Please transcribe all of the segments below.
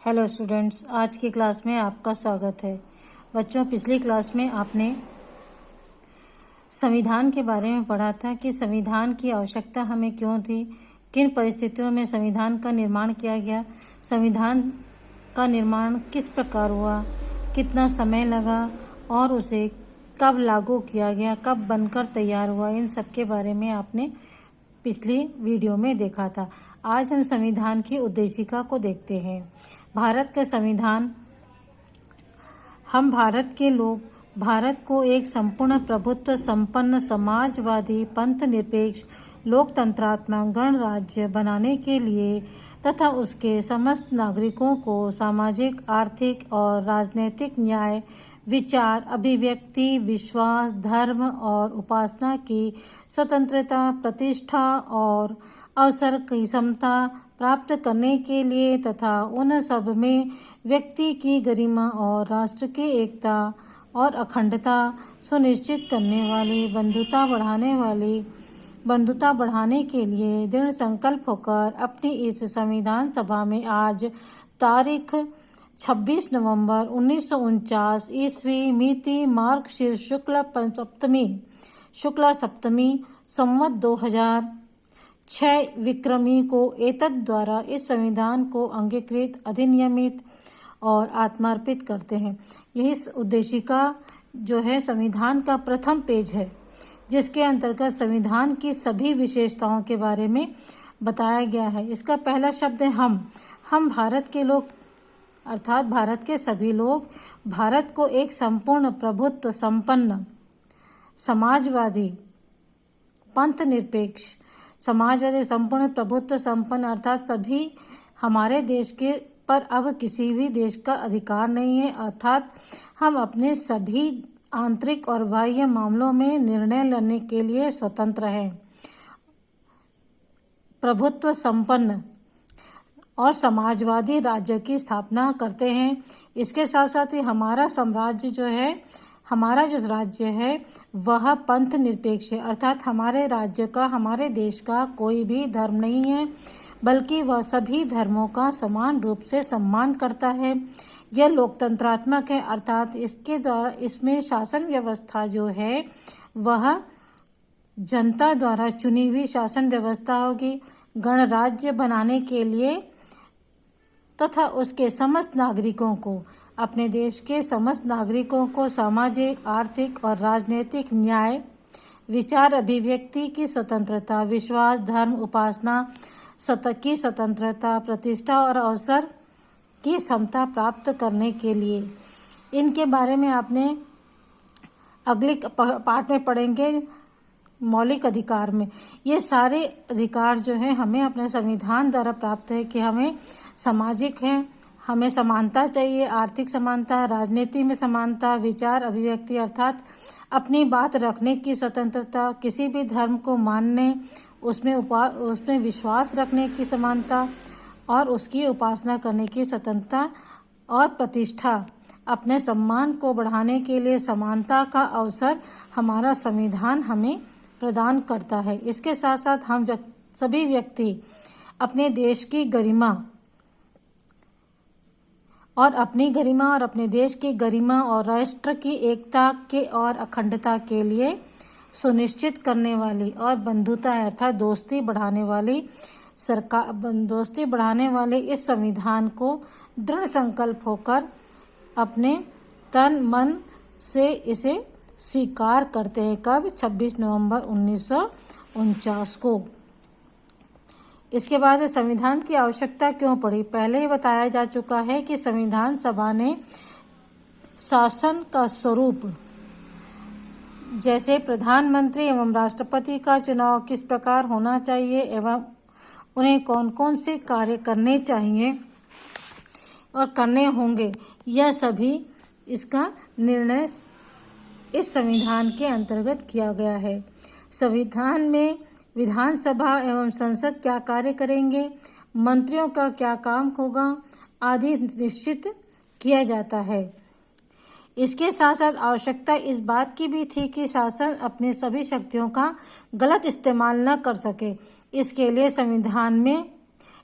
Hello students, आज की class में आपका स्वागत है। बच्चों, पिछली क्लास में आपने संविधान के बारे में पढ़ा था कि संविधान की आवश्यकता हमें क्यों थी, किन परिस्थितियों में संविधान का निर्माण किया गया, संविधान का निर्माण किस प्रकार हुआ, कितना समय लगा और उसे कब लागू किया गया, कब बनकर तैयार हुआ। इन सब के बारे में आपने पिछली वीडियो में देखा था। आज हम संविधान की उद्देशिका को देखते हैं। भारत का संविधान, हम भारत के लोग भारत को एक संपूर्ण प्रभुत्व संपन्न समाजवादी पंथ निरपेक्ष लोकतंत्रात्मक गणराज्य बनाने के लिए तथा उसके समस्त नागरिकों को सामाजिक, आर्थिक और राजनीतिक न्याय, विचार, अभिव्यक्ति, विश्वास, धर्म और उपासना की स्वतंत्रता, प्रतिष्ठा और अवसर की समता प्राप्त करने के लिए तथा उन सब में व्यक्ति की गरिमा और राष्ट्र की एकता और अखंडता सुनिश्चित करने वाली बंधुता बढ़ाने के लिए दृढ़ संकल्प होकर अपनी इस संविधान सभा में आज तारीख 26 नवंबर 1949 ईस्वी मिति मार्गशीर्ष शुक्ला सप्तमी संवत 2006 विक्रमी को एतद द्वारा इस संविधान को अंगीकृत, अधिनियमित और आत्मार्पित करते हैं। यही उद्देशिका जो है संविधान का प्रथम पेज है, जिसके अंतर्गत संविधान की सभी विशेषताओं के बारे में बताया गया है। इसका पहला शब्द है हम भारत के लोग अर्थात भारत के सभी लोग भारत को एक संपूर्ण प्रभुत्व संपन्न समाजवादी पंथ निरपेक्ष समाजवादी संपूर्ण प्रभुत्व संपन्न अर्थात सभी हमारे देश के पर अब किसी भी देश का अधिकार नहीं है, अर्थात हम अपने सभी आंतरिक और बाह्य मामलों में निर्णय लेने के लिए स्वतंत्र हैं। प्रभुत्व संपन्न और समाजवादी राज्य की स्थापना करते हैं। इसके साथ साथ ही हमारा जो राज्य है वह पंथ निरपेक्ष है, अर्थात हमारे राज्य का, हमारे देश का कोई भी धर्म नहीं है, बल्कि वह सभी धर्मों का समान रूप से सम्मान करता है। यह लोकतंत्रात्मक है, अर्थात इसके द्वारा इसमें शासन व्यवस्था जो है वह जनता द्वारा चुनी हुई शासन व्यवस्था होगी। गणराज्य बनाने के लिए तथा उसके समस्त नागरिकों को, अपने देश के समस्त नागरिकों को सामाजिक, आर्थिक और राजनीतिक न्याय, विचार, अभिव्यक्ति की स्वतंत्रता, विश्वास, धर्म, उपासना की स्वतंत्रता, प्रतिष्ठा और अवसर की समता प्राप्त करने के लिए, इनके बारे में आपने अगले पार्ट में पढ़ेंगे। मौलिक अधिकार में ये सारे अधिकार जो है हमें अपने संविधान द्वारा प्राप्त है कि हमें सामाजिक है, हमें समानता चाहिए, आर्थिक समानता, राजनीति में समानता, विचार अभिव्यक्ति अर्थात अपनी बात रखने की स्वतंत्रता, किसी भी धर्म को मानने, उसमें विश्वास रखने की समानता और उसकी उपासना करने की स्वतंत्रता और प्रतिष्ठा, अपने सम्मान को बढ़ाने के लिए समानता का अवसर हमारा संविधान हमें प्रदान करता है। इसके साथ साथ हम सभी व्यक्ति अपने देश की गरिमा और अपने देश की गरिमा और राष्ट्र की एकता के और अखंडता के लिए सुनिश्चित करने वाली और बंधुता अर्थात दोस्ती बढ़ाने वाले इस संविधान को दृढ़ संकल्प होकर अपने तन मन से इसे स्वीकार करते हैं। कब? 26 नवंबर 1949 को। इसके बाद संविधान की आवश्यकता क्यों पड़ी? पहले ही बताया जा चुका है कि संविधान सभा ने शासन का स्वरूप, जैसे प्रधानमंत्री एवं राष्ट्रपति का चुनाव किस प्रकार होना चाहिए एवं उन्हें कौन कौन से कार्य करने चाहिए और करने होंगे, यह सभी इसका निर्णय इस संविधान के अंतर्गत किया गया है। संविधान में विधानसभा एवं संसद क्या कार्य करेंगे, मंत्रियों का क्या काम होगा आदि निश्चित किया जाता है। इसके साथ साथ आवश्यकता इस बात की भी थी कि शासन अपने सभी शक्तियों का गलत इस्तेमाल न कर सके। इसके लिए संविधान में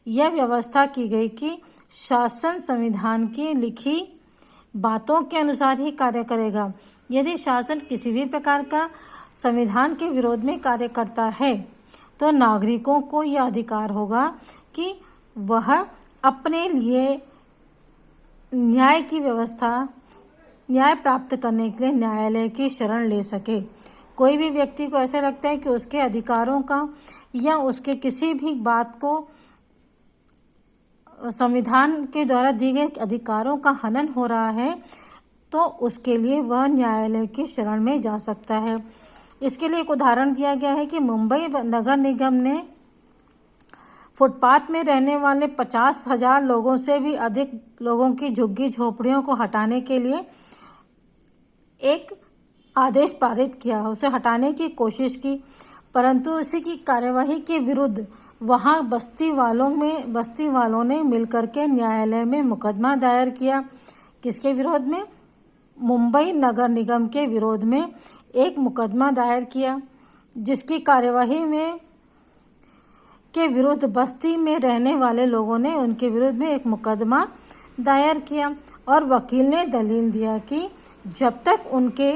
यह व्यवस्था की गई कि शासन संविधान की लिखी बातों के अनुसार ही कार्य करेगा। यदि शासन किसी भी प्रकार का संविधान के विरोध में कार्य करता है तो नागरिकों को यह अधिकार होगा कि वह अपने लिए न्याय की व्यवस्था, न्याय प्राप्त करने के लिए न्यायालय की शरण ले सके। कोई भी व्यक्ति को ऐसा लगता है कि उसके अधिकारों का या उसके किसी भी बात को संविधान के द्वारा दिए गए अधिकारों का हनन हो रहा है तो उसके लिए वह न्यायालय की शरण में जा सकता है। इसके लिए एक उदाहरण दिया गया है कि मुंबई नगर निगम ने फुटपाथ में रहने वाले 50,000 लोगों से भी अधिक लोगों की झुग्गी झोपड़ियों को हटाने के लिए एक आदेश पारित किया, उसे हटाने की कोशिश की, परंतु इसी की कार्यवाही के विरुद्ध वहां बस्ती वालों ने मिलकर के न्यायालय में मुकदमा दायर किया। किसके विरोध में? मुंबई नगर निगम के विरोध में एक मुकदमा दायर किया, जिसकी कार्यवाही में के विरुद्ध बस्ती में रहने वाले लोगों ने उनके विरुद्ध में एक मुकदमा दायर किया और वकील ने दलील दिया कि जब तक उनके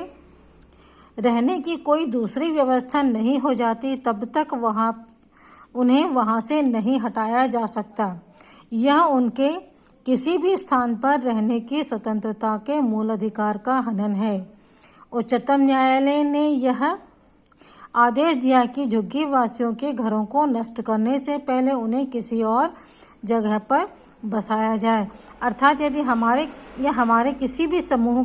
रहने की कोई दूसरी व्यवस्था नहीं हो जाती तब तक उन्हें वहां से नहीं हटाया जा सकता। यह उनके किसी भी स्थान पर रहने की स्वतंत्रता के मूल अधिकार का हनन है। उच्चतम न्यायालय ने यह आदेश दिया कि झुग्गी वासियों के घरों को नष्ट करने से पहले उन्हें किसी और जगह पर बसाया जाए। अर्थात यदि हमारे किसी भी समूह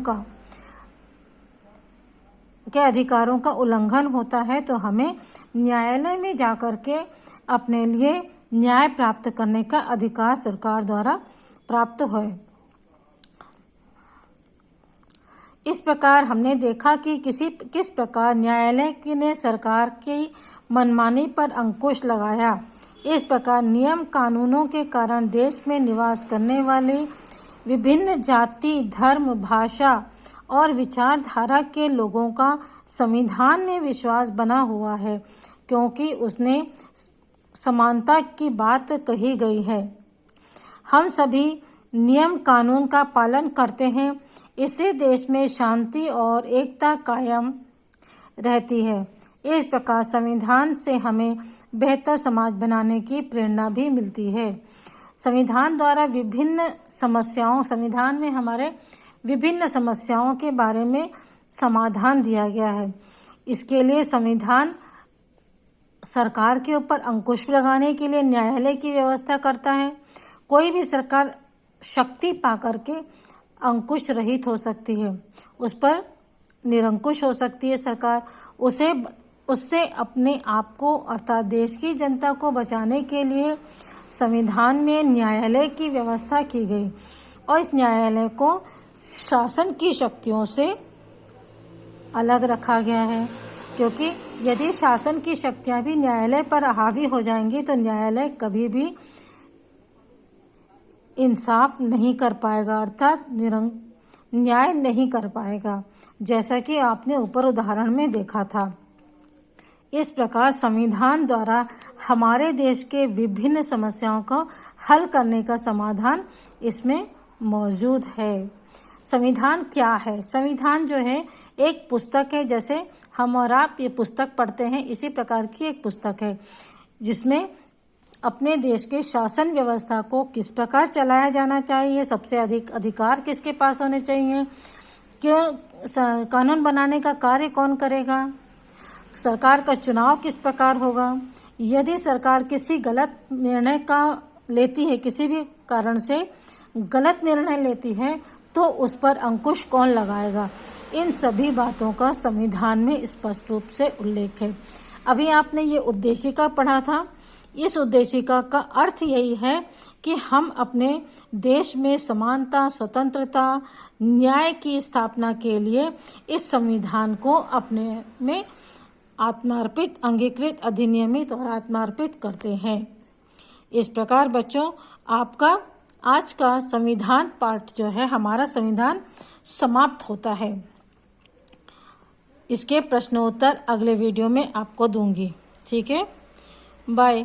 के अधिकारों का उल्लंघन होता है तो हमें न्यायालय में जाकर के अपने लिए न्याय प्राप्त करने का अधिकार सरकार द्वारा प्राप्त है। इस प्रकार हमने देखा कि किस प्रकार न्यायालय ने सरकार की मनमानी पर अंकुश लगाया। इस प्रकार नियम कानूनों के कारण देश में निवास करने वाली विभिन्न जाति, धर्म, भाषा और विचारधारा के लोगों का संविधान में विश्वास बना हुआ है, क्योंकि उसने समानता की बात कही गई है। हम सभी नियम कानून का पालन करते हैं, इससे देश में शांति और एकता कायम रहती है। इस प्रकार संविधान से हमें बेहतर समाज बनाने की प्रेरणा भी मिलती है। संविधान द्वारा संविधान में हमारे विभिन्न समस्याओं के बारे में समाधान दिया गया है। इसके लिए संविधान सरकार के ऊपर अंकुश लगाने के लिए न्यायालय की व्यवस्था करता है। कोई भी सरकार शक्ति पाकर के अंकुश रहित हो सकती है, उस पर निरंकुश हो सकती है सरकार। उससे अपने आप को अर्थात देश की जनता को बचाने के लिए संविधान में न्यायालय की व्यवस्था की गई और इस न्यायालय को शासन की शक्तियों से अलग रखा गया है, क्योंकि यदि शासन की शक्तियां भी न्यायालय पर हावी हो जाएंगी तो न्यायालय कभी भी इंसाफ नहीं कर पाएगा, अर्थात न्याय नहीं कर पाएगा, जैसा कि आपने ऊपर उदाहरण में देखा था। इस प्रकार संविधान द्वारा हमारे देश के विभिन्न समस्याओं को हल करने का समाधान इसमें मौजूद है। संविधान क्या है? संविधान जो है एक पुस्तक है, जैसे हम और आप ये पुस्तक पढ़ते हैं, इसी प्रकार की एक पुस्तक है जिसमें अपने देश के शासन व्यवस्था को किस प्रकार चलाया जाना चाहिए, सबसे अधिक अधिकार किसके पास होने चाहिए, कानून बनाने का कार्य कौन करेगा, सरकार का चुनाव किस प्रकार होगा, यदि सरकार किसी गलत निर्णय का लेती है, किसी भी कारण से गलत निर्णय लेती है तो उस पर अंकुश कौन लगाएगा, इन सभी बातों का संविधान में स्पष्ट रूप से उल्लेख है। अभी आपने ये उद्देशिका पढ़ा था। इस उद्देशिका का अर्थ यही है कि हम अपने देश में समानता, स्वतंत्रता, न्याय की स्थापना के लिए इस संविधान को अपने में आत्मार्पित, अंगीकृत, अधिनियमित और आत्मार्पित करते हैं। इस प्रकार बच्चों, आपका आज का संविधान पाठ जो है, हमारा संविधान समाप्त होता है। इसके प्रश्नोत्तर अगले वीडियो में आपको दूंगी। ठीक है, बाय।